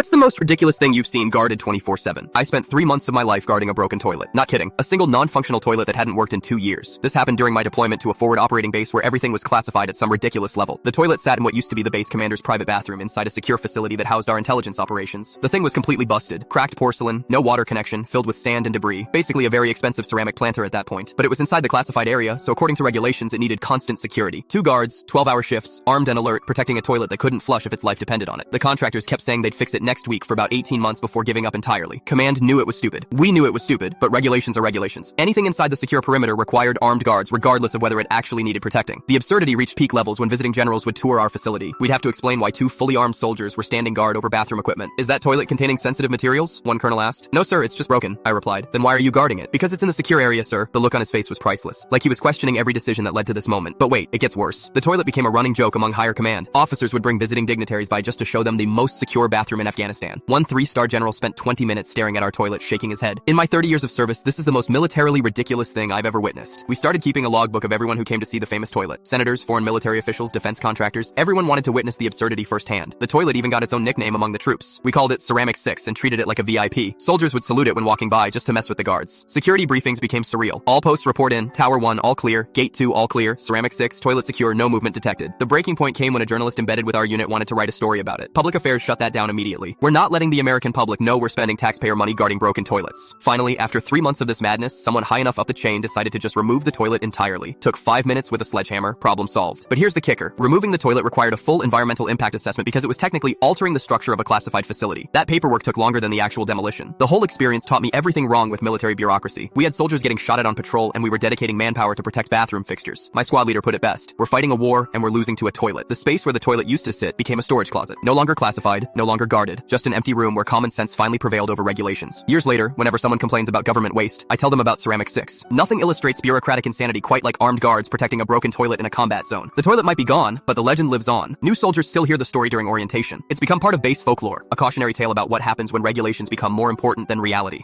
What's the most ridiculous thing you've seen guarded 24/7? I spent 3 months of my life guarding a broken toilet. Not kidding. A single non-functional toilet that hadn't worked in 2 years. This happened during my deployment to a forward operating base where everything was classified at some ridiculous level. The toilet sat in what used to be the base commander's private bathroom inside a secure facility that housed our intelligence operations. The thing was completely busted. Cracked porcelain, no water connection, filled with sand and debris. Basically a very expensive ceramic planter at that point. But it was inside the classified area, so according to regulations it needed constant security. 2 guards, 12-hour shifts, armed and alert, protecting a toilet that couldn't flush if its life depended on it. The contractors kept saying they'd fix it next week for about 18 months before giving up entirely. Command knew it was stupid. We knew it was stupid, but regulations are regulations. Anything inside the secure perimeter required armed guards regardless of whether it actually needed protecting. The absurdity reached peak levels when visiting generals would tour our facility. We'd have to explain why 2 fully armed soldiers were standing guard over bathroom equipment. "Is that toilet containing sensitive materials?" one colonel asked. "No sir, it's just broken," I replied. "Then why are you guarding it?" "Because it's in the secure area, sir." The look on his face was priceless. Like he was questioning every decision that led to this moment. But wait, it gets worse. The toilet became a running joke among higher command. Officers would bring visiting dignitaries by just to show them the most secure bathroom in Afghanistan. One 3-star general spent 20 minutes staring at our toilet, shaking his head. In my 30 years of service, this is the most militarily ridiculous thing I've ever witnessed. We started keeping a logbook of everyone who came to see the famous toilet. Senators, foreign military officials, defense contractors, everyone wanted to witness the absurdity firsthand. The toilet even got its own nickname among the troops. We called it Ceramic 6 and treated it like a VIP. Soldiers would salute it when walking by just to mess with the guards. Security briefings became surreal. All posts report in, Tower 1 all clear, Gate 2 all clear, Ceramic 6, toilet secure, no movement detected. The breaking point came when a journalist embedded with our unit wanted to write a story about it. Public affairs shut that down immediately. We're not letting the American public know we're spending taxpayer money guarding broken toilets. Finally, after 3 months of this madness, someone high enough up the chain decided to just remove the toilet entirely. Took 5 minutes with a sledgehammer, problem solved. But here's the kicker. Removing the toilet required a full environmental impact assessment because it was technically altering the structure of a classified facility. That paperwork took longer than the actual demolition. The whole experience taught me everything wrong with military bureaucracy. We had soldiers getting shot at on patrol and we were dedicating manpower to protect bathroom fixtures. My squad leader put it best. We're fighting a war and we're losing to a toilet. The space where the toilet used to sit became a storage closet. No longer classified, no longer guarded, just an empty room where common sense finally prevailed over regulations. Years later, whenever someone complains about government waste, I tell them about Ceramic 6. Nothing illustrates bureaucratic insanity quite like armed guards protecting a broken toilet in a combat zone. The toilet might be gone, but the legend lives on. New soldiers still hear the story during orientation. It's become part of base folklore, a cautionary tale about what happens when regulations become more important than reality.